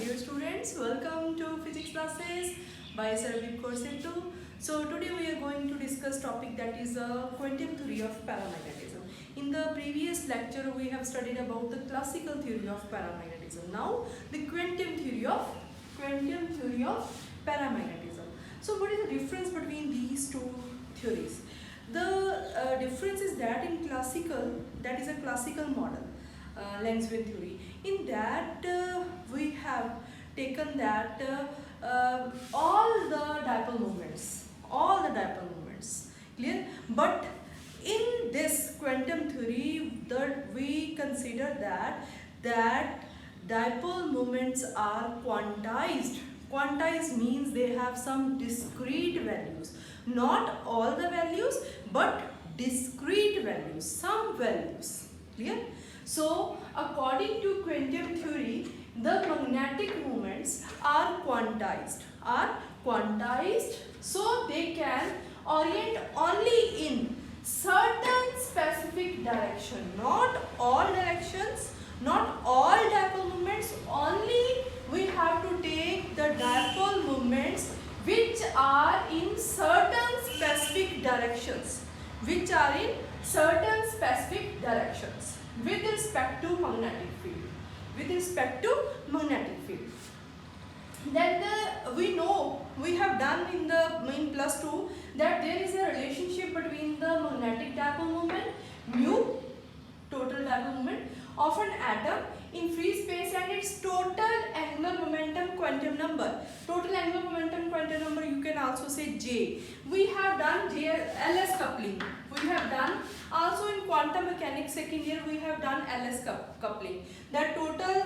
dear students, welcome to physics classes by Sarabjit Korsentu. So today we are going to discuss topic that is quantum theory of paramagnetism. In the previous lecture we have studied about the classical theory of paramagnetism. Now the quantum theory of paramagnetism. So what is the difference between these two theories? The difference is that in classical, that is a classical model, Langevin theory. In that we have taken that all the dipole moments, clear. But in this quantum theory, that we consider that dipole moments are quantized. Quantized means they have some discrete values, not all the values, but discrete values, some values, clear. So according to quantum theory, the magnetic moments are quantized, so they can orient only in certain specific direction, not all directions, not all dipole moments. Only we have to take the dipole moments which are in certain specific directions, with respect to magnetic field. Then we know, we have done in plus 2 that there is a relationship between the magnetic dipole moment mu, total dipole moment of an atom in free space, and its total angular momentum quantum number. Total angular momentum quantum number you can also say J. We have done LS coupling. We have done also in quantum mechanics second year we have done LS coupling. That total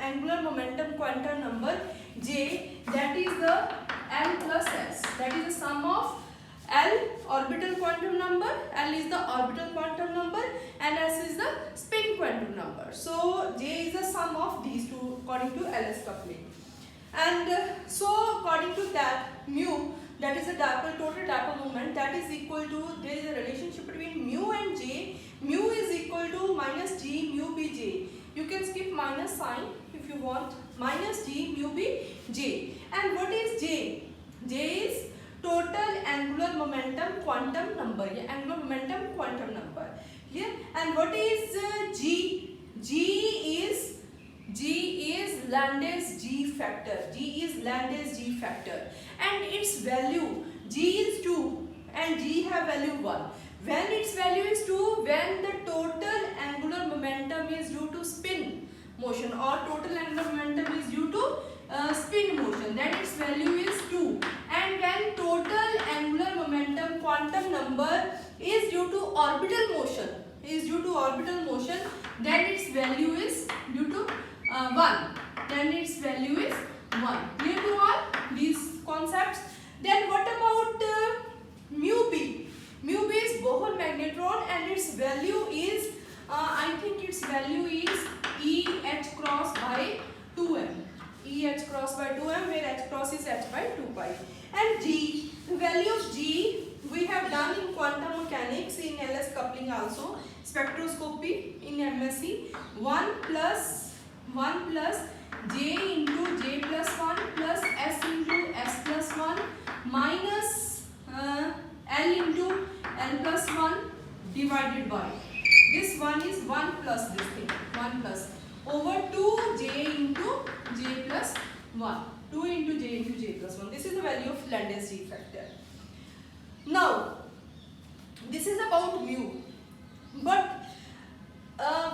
angular momentum quantum number J, that is the L plus S. That is the sum of L orbital quantum number, L is the orbital quantum number and S is the spin quantum number. So J is the sum of these two according to LS coupling. And so according to that, mu, that is the total dipole moment, that is equal to, there is a relationship between mu and J. Mu is equal to minus G mu B J. You can skip minus sign if you want. Minus G mu B J. And what is J? J is total angular momentum quantum number. Yeah, angular momentum quantum number. Clear? And what is G? G is Landis G factor. And its value, G is 2 and G have value 1. When its value is 2, when the total angular momentum is due to spin motion or total angular momentum is due to spin motion, then its value is 2. And when total angular momentum quantum number is due to orbital motion, then its value is due to 1. Then its value is 1. Clear to all these concepts? Then what about mu B? Mu B is Bohr magnetron and its value is, I think its value is EH cross by 2m. EH cross by 2m, where H cross is H by 2 pi. And G, the value of G we have done in quantum mechanics, in LS coupling also, spectroscopy in MSc, 1 plus J into J plus 1 plus S into S plus 1 minus L into L plus 1 divided by, this one is 1 plus this thing, 1 plus over 2J into J plus 1. 2 into J into J plus 1. This is the value of Landis G factor. Now, this is about mu. But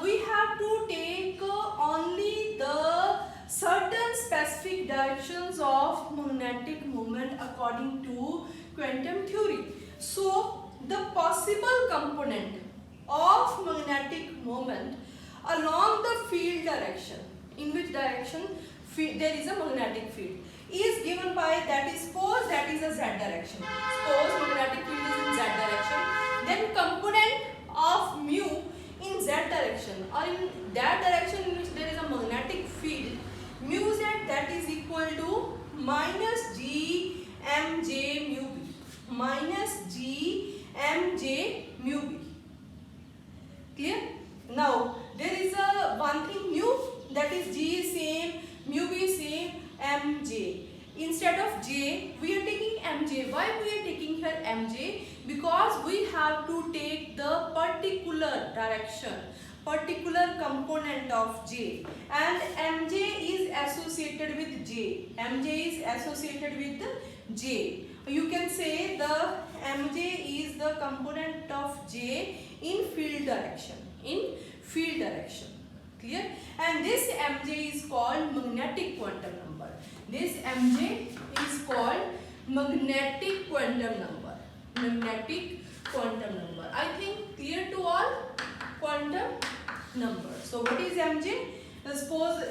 we have to take only the certain specific directions of magnetic moment according to quantum theory. So, the possible component of magnetic moment along the field direction, in which direction there is a magnetic field, is given by, that is, suppose that is a Z direction. Suppose magnetic field is in Z direction, then component of mu in Z direction or in that direction in which there is a magnetic field, mu Z, that is equal to minus G mj mu B. Minus G mj mu B. Clear? Now there is a one thing mu, that is G is same, mu B is instead of J, we are taking Mj. Why we are taking here Mj? Because we have to take the particular direction, particular component of J, and Mj is associated with J. Mj is associated with J. You can say the Mj is the component of J in field direction. In field direction. Clear? And this Mj is called magnetic quantum number. This Mj is called magnetic quantum number. Magnetic quantum number. I think clear to all? Quantum number. So what is Mj? Suppose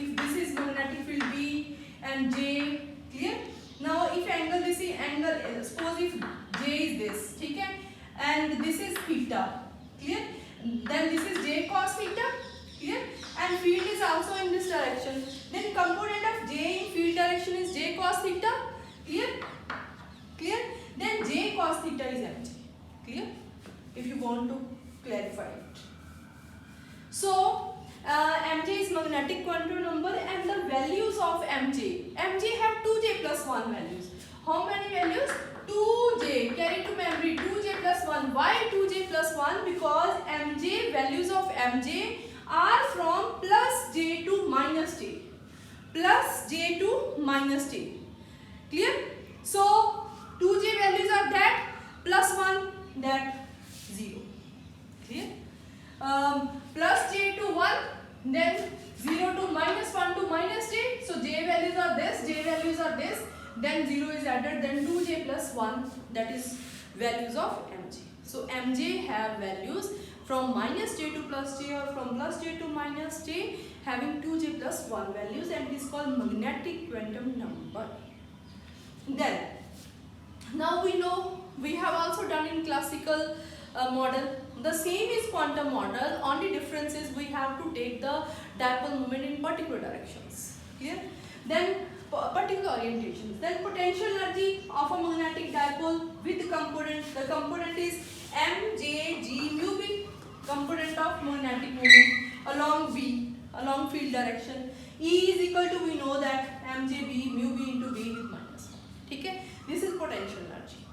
if this is magnetic field B and J, clear? Now if angle, this is angle, suppose if J is this, okay, and this is theta, clear? Then this is J cos theta, clear? And field is also in this direction. Then component of J in field direction is J cos theta, clear? Clear? Then J cos theta is Mj, clear? If you want to clarify it. So Mj is magnetic quantum number, and the values of Mj. Mj have 2J plus 1 values. How many values? 2J. Carry to memory. 2J plus 1. Why 2J plus 1? Because Mj, values of Mj are from plus J to minus J. Plus J to minus J. Clear? So 2J values are that, plus 1, that 0. Clear? Plus J to 1, then 0 to minus 1 to minus J. So J values are this, J values are this, then 0 is added, then 2J plus 1, that is values of Mj. So Mj have values from minus J to plus J, or from plus J to minus J, having 2J plus 1 values, and it is called magnetic quantum number. Then now we know, we have also done in classical model. The same is quantum model, only difference is we have to take the dipole moment in particular directions. Clear? Then particular orientations. Then potential energy of a magnetic dipole with component. The component is Mj G mu B, component of magnetic moment along B, along field direction. E is equal to, we know that Mj B mu B into B with minus 1. Okay? This is potential energy.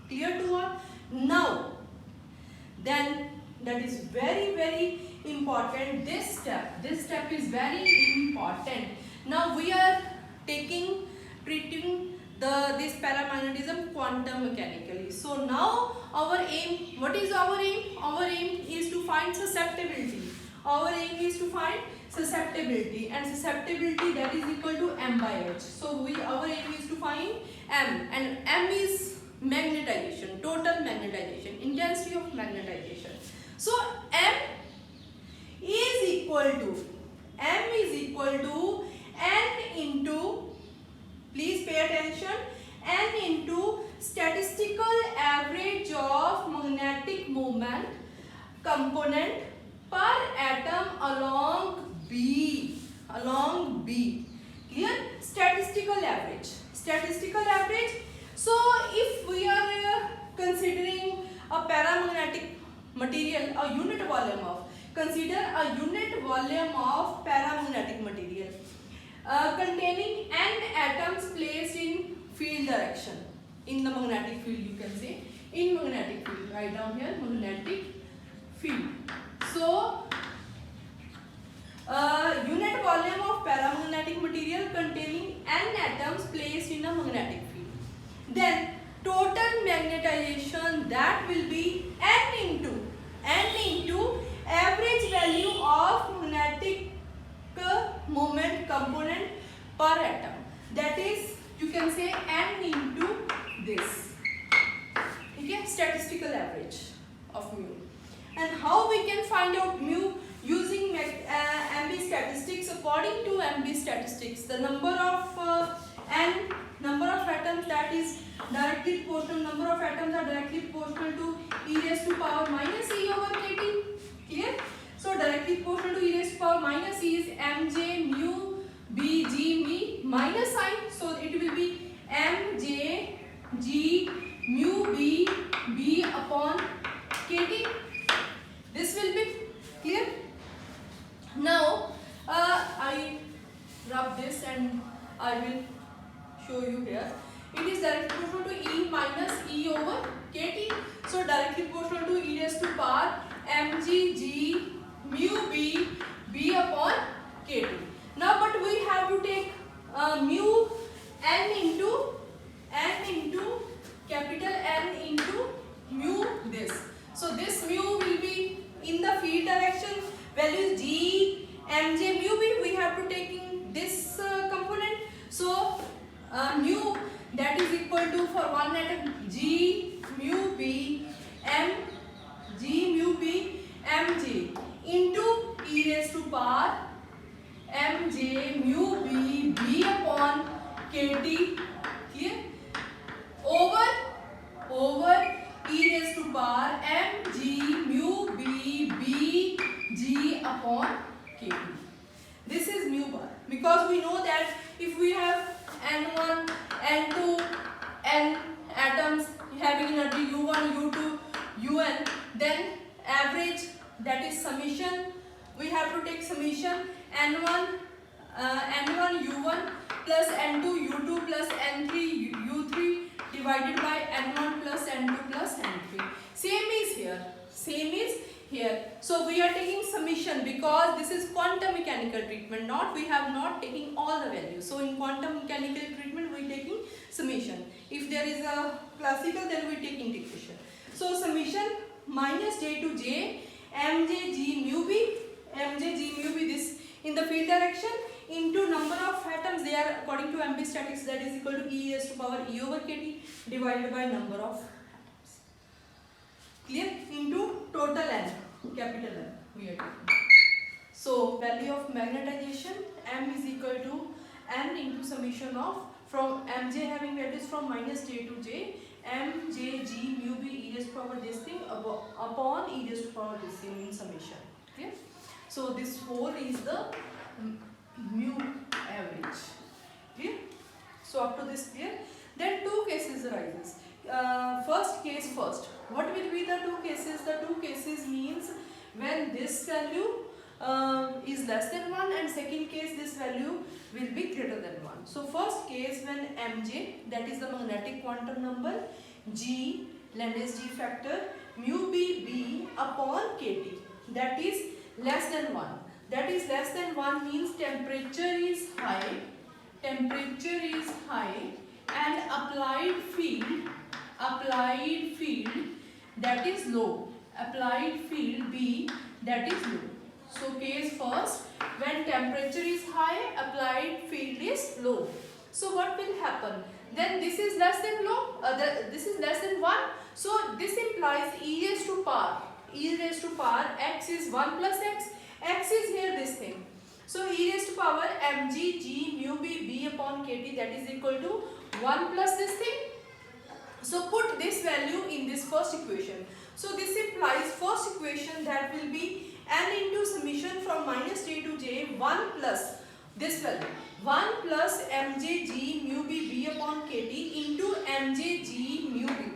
Clear to all? Now, then that is very important. This step is very important. Now we are treating this paramagnetism quantum mechanically. So now our aim, what is our aim? Our aim is to find susceptibility. Our aim is to find susceptibility, and susceptibility, that is equal to M by H. So our aim is to find M, and M is magnetization, total magnetization, intensity of magnetization. So M is equal to N into, please pay attention, N into statistical average of magnetic moment component per atom along B. Clear? Statistical average. So if we are considering a paramagnetic material, a unit volume of, consider a unit volume of paramagnetic material containing n atoms placed in field direction. In the magnetic field, you can say, in magnetic field, write down here, magnetic field. So unit volume of paramagnetic material containing n atoms placed in a magnetic field. Then total magnetization, that will be N into average value of magnetic moment component per atom. That is, you can say N into this. Okay, statistical average of mu. And how we can find out mu? Using MB statistics. According to MB statistics, the number of number of atoms, that is directly proportional, number of atoms are directly proportional to e raised to power minus e over kT. Clear? So directly proportional to e raised to power minus e is mj mu b g me minus sign. So it will be mj g mu b upon kT. This will be clear. Now I rub this and I will show you here. It is directly proportional to E minus E over kt. So directly proportional to e raised to power mg g mu b b upon kt. Now but we have to take mu n into capital N into mu this. So this mu will be in the field direction. Value g mj mu b, we have to taking this component. So mu that is equal to, for one atom, g mu b m g mu b mj into e raised to power mj mu b b upon kt, clear, over e raised to power mg mu b b g upon kt. This is mu bar, because we know that if we have n1 n2 n atoms having energy u1 u2 un, then average, that is summation, we have to take summation n1 u1 plus n2 u2 plus n3 u3 divided by n1 plus n2 plus n3. Same is here. So we are taking summation because this is quantum mechanical treatment, we have not taking all the values. So in quantum mechanical treatment we taking summation. If there is a classical, then we take integration. So summation minus j to j mj g mu b this in the field direction into number of atoms, they are according to MB statics, that is equal to e raised to power e over kt divided by number of atoms, clear, into total n, capital N we are taking. So value of magnetization m is equal to n into summation of, from mj having values from minus j to j mj g mu b e raised to power this thing upon e raised to power this thing in summation, okay. So this whole is the mu average, clear. So up to this clear. Then two cases arises. First case first. What will be the two cases? The two cases means when this value is less than 1, and second case this value will be greater than 1. So first case when mj, that is the magnetic quantum number, g, Lagrange g factor, mu b b upon kt, that is less than 1. That is less than 1 means temperature is high and applied field that is low, applied field b that is low. So case first, when temperature is high, applied field is low. So what will happen? Then this is less than this is less than 1. So this implies e raised to power x is 1 plus x is here this thing. So e raised to power mg g mu b b upon kt, that is equal to 1 plus this thing. So put this value in this first equation. So this implies first equation, that will be n into summation from minus j to j 1 plus this value 1 plus mj g mu b b upon kt into mj g mu b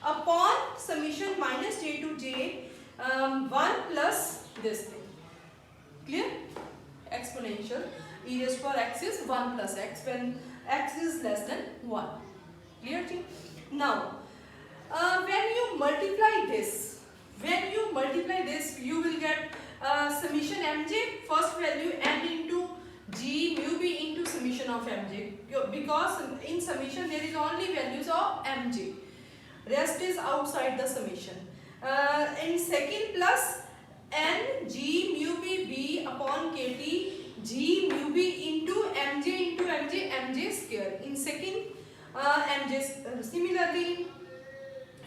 upon summation minus j to j 1 plus this thing, clear, exponential e raised to power x is 1 plus x when x is less than 1, clear thing. Now when you multiply this, you will get summation mj, first value n into g mu b into summation of mj, because in summation there is only values of mj, rest is outside the summation. In second plus n g mu b b upon kt g mu b into mj square in second mj. Similarly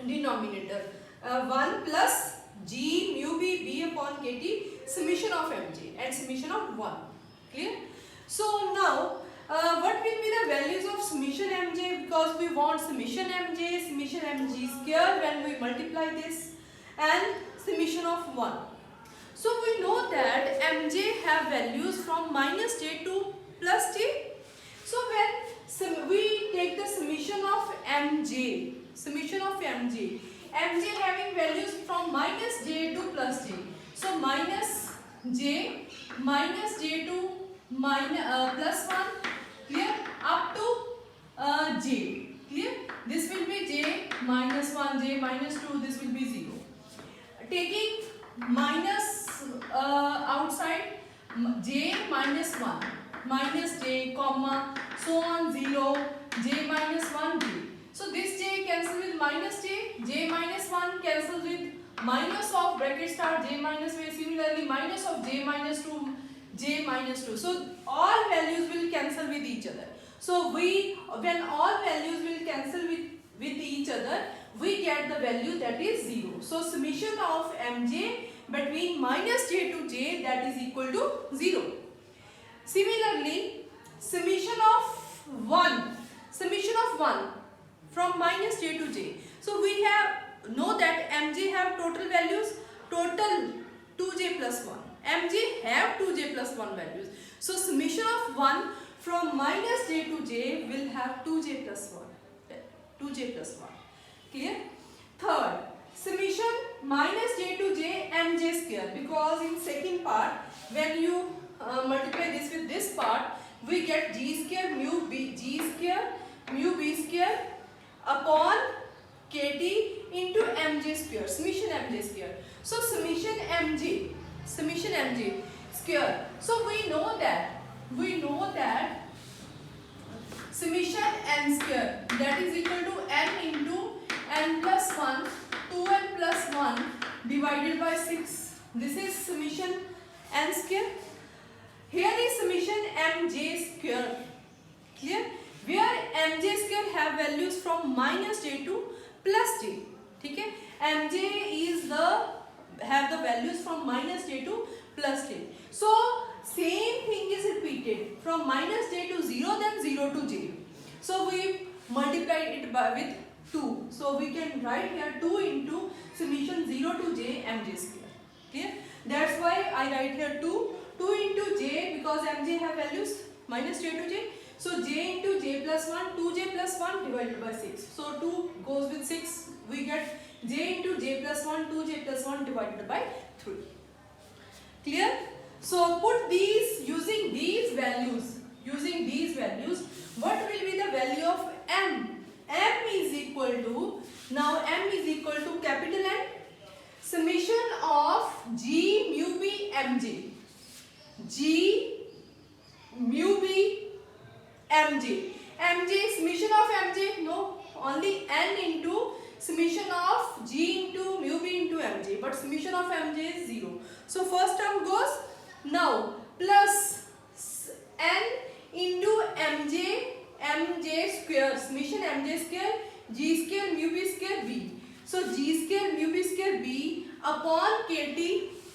denominator 1 plus g mu b b upon kt summation of mj and summation of 1, clear. So now what will be the values of summation mj, because we want summation mg square when we multiply this, and summation of 1. So we know that mj have values from minus j to plus j. So when we take the summation of mj, mj having values from minus j to plus j. So minus j to plus 1, clear, up to j. Clear? This will be j minus 1, j minus 2, this will be 0. Taking minus outside, j minus 1, minus j, comma, so on 0, j minus 1, j. So this j cancels with minus j minus 1 cancels with minus of bracket start j minus 1, similarly minus of j minus 2, j minus 2. So all values will cancel with each other. So when all values will cancel with each other, we get the value that is 0. So summation of mj between minus j to j, that is equal to 0. Similarly, summation of 1 from minus j to j. So we know that mj have total values, total 2j plus 1. mj have 2j plus 1 values. So summation of 1 from minus j to j will have 2j plus 1. 2j plus 1. Clear? Third, summation minus j to j mj square, because in second part when you multiply this with this part, we get g square mu b, g square mu b square upon kt into mj square, summation mj square. So summation mj square. So we know that summation n square, that is equal to n into n plus 1, 2n plus 1 divided by 6. This is summation n square. Here is summation mj square. Clear? Where mj square have values from minus j to plus j. Okay? mj is have the values from minus j to plus j. So same thing is repeated from minus j to 0, then 0 to j. So we multiply it with 2. So we can write here 2 into summation 0 to j mj square. Clear? That's why I write here 2 into j, because mj have values minus j to j. So j into j plus 1, 2j plus 1 divided by 6. So 2 goes with 6. We get j into j plus 1, 2j plus 1 divided by 3. Clear? So put these, using these values, what will be the value of m? M is equal to, now m is equal to capital M, summation of g mu b mj. G mu b mj. mj, summation of mj, no, only n into summation of g into mu b into mj, but summation of mj is 0. So first term goes. Now plus n into mj square, summation mj square, g square mu b square b. So g square mu b square b upon kt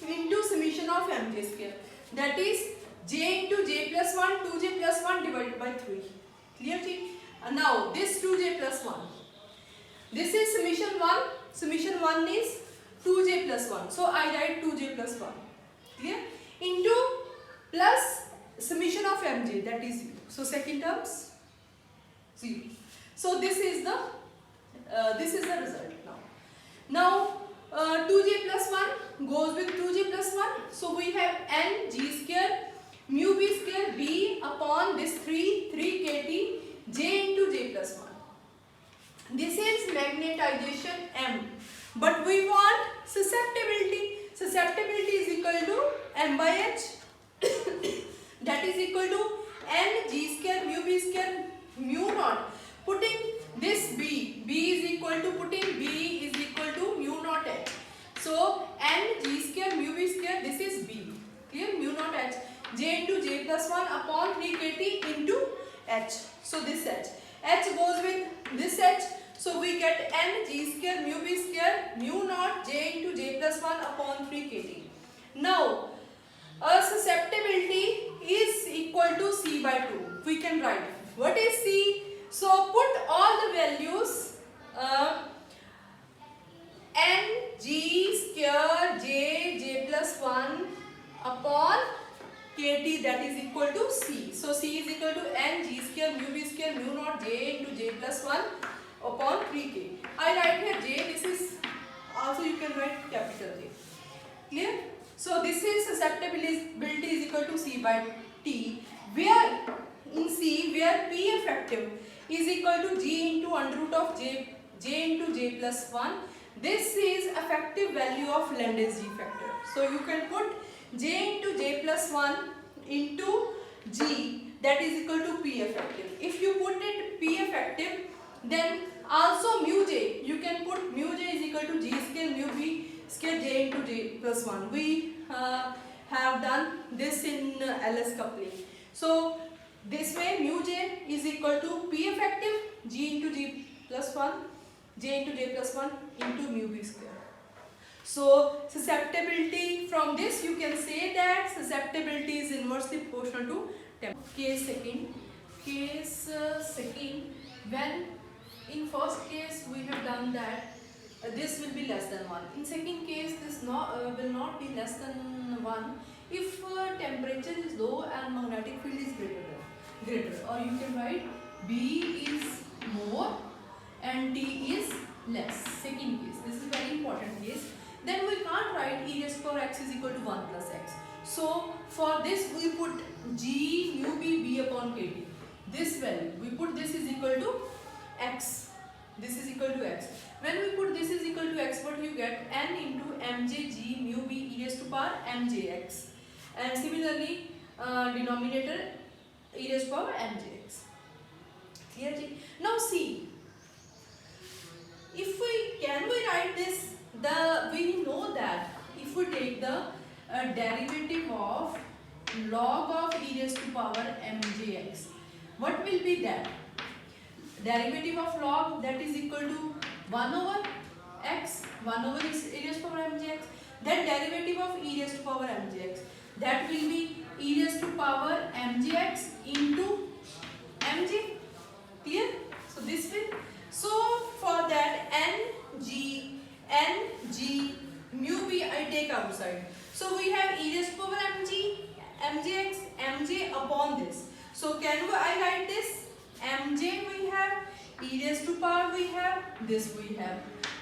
into summation of mj square, that is j into j plus 1, 2j plus 1 divided by 3. Clear? Now this 2j plus 1. This is summation 1. Summation 1 is 2j plus 1. So I write 2j plus 1. Clear? Into plus summation of mj, that is 0. So second terms 0. So this is the result now. Now 2j plus 1 goes with 2j plus 1. So we have n g square mu b square b upon this 3 kt j into j plus 1. This is magnetization m, but we want susceptibility. Susceptibility is equal to m by h, that is equal to n g square mu b square mu naught. Putting this b is equal to mu naught h. So n g square mu b square, this is b. Clear? Mu naught h, j into j plus 1 upon 3 kt into h. So this h goes with this h. So we get n g square mu b square mu naught j into j plus 1 upon 3 kt. Now susceptibility is equal to c by 2. We can write what is c. So put all the values n g square j plus 1 upon kt, that is equal to c. So c is equal to n g square mu b square mu naught j into j plus 1 upon 3k. I write here j. This is also, you can write capital J. Clear? So this is susceptibility is equal to c by t, where in c, where p effective is equal to g into under root of j into j plus 1. This is effective value of Landes G factor. So you can put j into j plus 1 into g, that is equal to p effective. If you put it p effective, then also mu j, you can put mu j is equal to g scale mu b scale j into j plus 1. We have done this in LS coupling. So this way mu j is equal to p effective g into g plus 1, j into j plus 1 into mu b square. So susceptibility, from this you can say that susceptibility is inversely proportional to temperature. Case second, when in first case we have done that this will be less than 1. In second case this will not be less than 1 if temperature is low and magnetic field is greater, or you can write B is more and T is less. Second case, this is very important case. Then we can't write e raised to power x is equal to 1 plus x. So for this we put G mu b upon kT. This value we put this is equal to x. This is equal to x. When we put this is equal to x, what you get? N into mj g mu b e raised to power mjx. And similarly denominator e raised to power mjx. Clear? Now see, if we write this, we know that if we take the derivative of log of e raised to power mjx, what will be that? Derivative of log, that is equal to 1 over x, 1 over e raised to power mjx. Then derivative of e raised to power mjx, that will be e raised to power mjx into mj. Clear? So this will, so for that ng mu b I take outside. So we have e raised to power mjx, mj upon this. So can I write this? mj we have, e raised to power we have, this we have.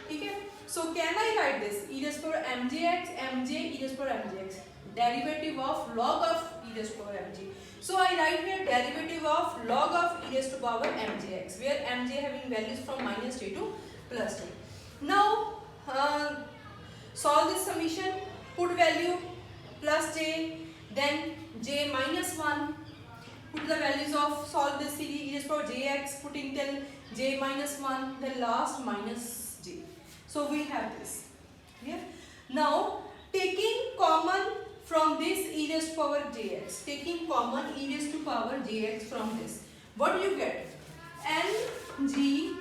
Okay? So can I write this? E raised to power mjx, mj, e raised to power mjx. Derivative of log of e raised to power mg. So I write here derivative of log of e raised to power mjx, where mj having values from minus j to plus j. Now solve this summation, put value plus j, then j minus 1, put the values of, solve this series, e raised to power jx, putting till j minus 1, then last minus j. So we have this. Yeah. Now taking common from this e raised to power jx, taking common e raised to power jx from this, what do you get? Ng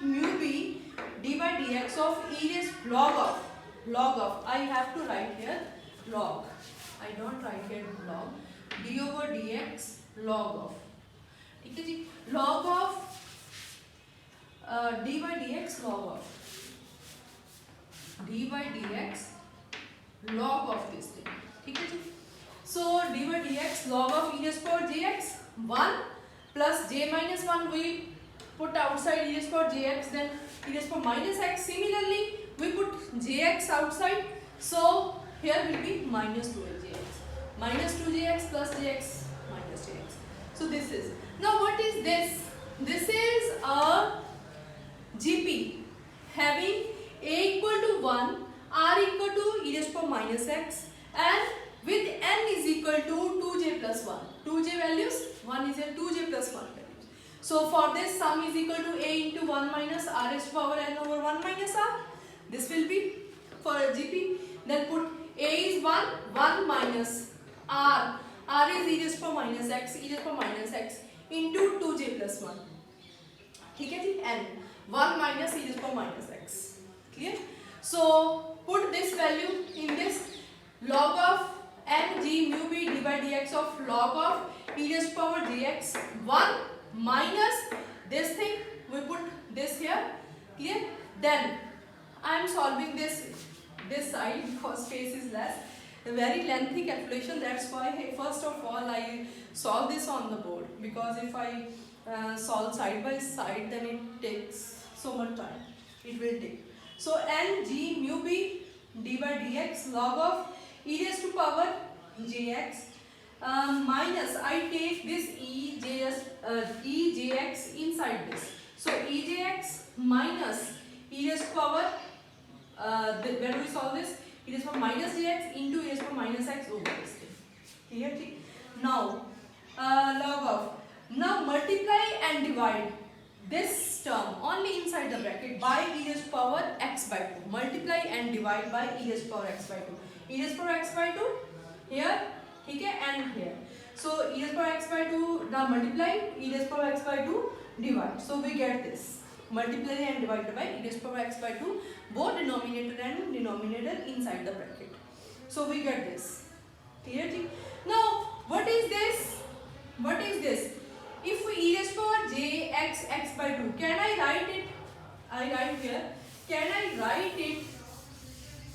mu b d by dx of e raised log of, I have to write here log, I don't write here log, d over dx log of, log of d by dx log of, d by dx log of this thing. So d by dx log of e raised to power jx 1 plus j minus 1, we put outside e raised to power jx, then e raised to power minus x. Similarly we put jx outside, so here will be minus 2jx, minus 2jx plus jx minus jx. So this is, now what is this? This is a GP having a equal to 1, r equal to e raised to power minus x, and with n is equal to 2j plus 1. 2j values, 1 is a 2j plus 1 values. So for this sum is equal to a into 1 minus r raised to power n over 1 minus r. This will be for GP. Then put a is 1 minus r is e raised to power minus x, e raised to power minus x into 2j plus 1. ठीक है जी, n 1 minus e raised to power minus x. Clear? So put this value in this, log of n g mu b d by dx of log of e raised to power jx 1 minus this thing, we put this here. Clear? Then I am solving this side because space is less. A very lengthy calculation, that's why first of all I solve this on the board, because if I solve side by side then it takes so much time, it will take. So n g mu b d by dx log of e raised to power jx minus, I take this ejx inside this, So Ejx minus e raised to power, when we solve this, e raised to power minus jx into e raised to power minus x over this thing. Clear? Now log of, now multiply and divide this term only inside the bracket by e raised to power x by 2. Multiply and divide by e raised to power x by 2. E raised to power x by 2 here, okay, and here. So e raised to power x by 2 now multiply, e raised to power x by 2 divide. So we get this. Multiply and divide by e raised to power x by 2, both denominator and denominator inside the bracket. So we get this. Clear? Now what is this? What is this? If we e raised to power j x x by 2, can I write it? I write here. Can I write it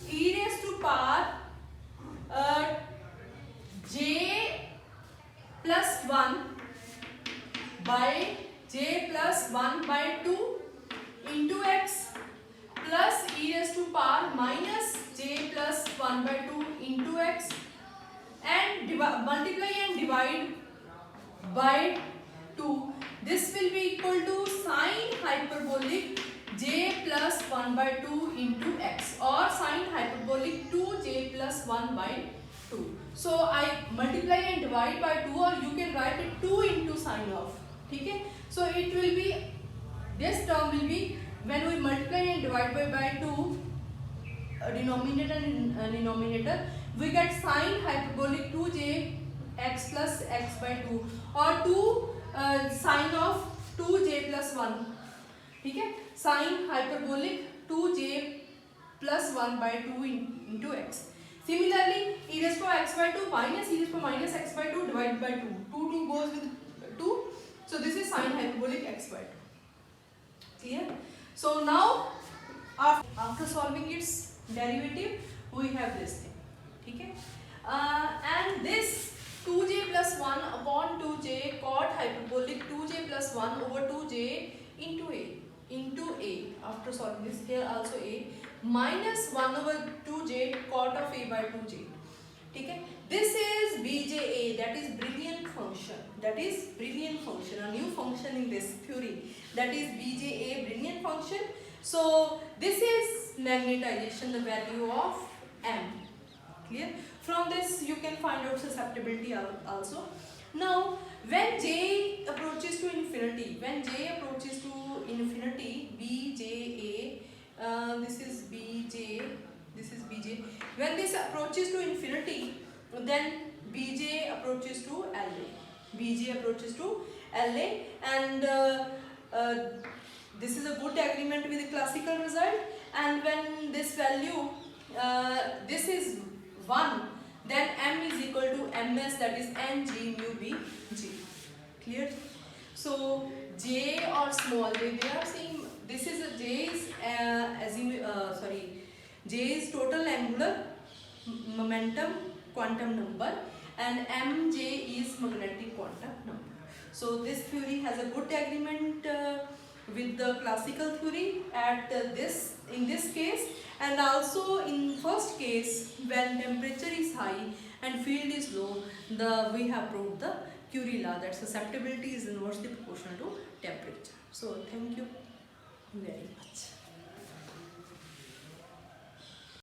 e raised to power j plus 1 by j plus 1 by 2 into x plus e raised to power minus j plus 1 by 2 into x, and multiply and divide by 2. This will be equal to sine hyperbolic j plus 1 by 2 into x, or sine hyperbolic 2j plus 1 by 2. So I multiply and divide by 2, or you can write it 2 into sine of. Okay? So it will be, this term will be, when we multiply and divide by 2, denominator and denominator, we get sine hyperbolic 2j x plus x by 2, or 2 sine of 2j plus 1. Okay? Sine hyperbolic 2j plus 1 by 2 into x. Similarly, e raised to power x by 2 minus e raised to power minus x by 2 divided by 2. 2 goes with 2. So this is sine hyperbolic x by 2. Clear? So now after solving its derivative, we have this thing. Okay? And this 2j plus 1 upon 2j cot hyperbolic 2j plus 1 over 2j into a, after solving this, here also a, minus 1 over 2j cot of a by 2j. Okay? This is BJA, that is brilliant function. That is brilliant function, a new function in this theory. That is BJA, brilliant function. So this is magnetization, the value of M. Clear? From this you can find out susceptibility also. Now when j approaches to infinity, BJA, this is BJ, this is BJ. When this approaches to infinity, then BJ approaches to LA. BJ approaches to LA, and this is a good agreement with the classical result. And when this value, this is 1, then M is equal to MS, that is Ng mu B G. Clear? So J or small j, they are saying this is a J is J is total angular momentum quantum number, and Mj is magnetic quantum number. So this theory has a good agreement with the classical theory at in this case, and also in first case when temperature is high and field is low, we have proved the Curie law, that susceptibility is inversely proportional to temperature. So thank you very much.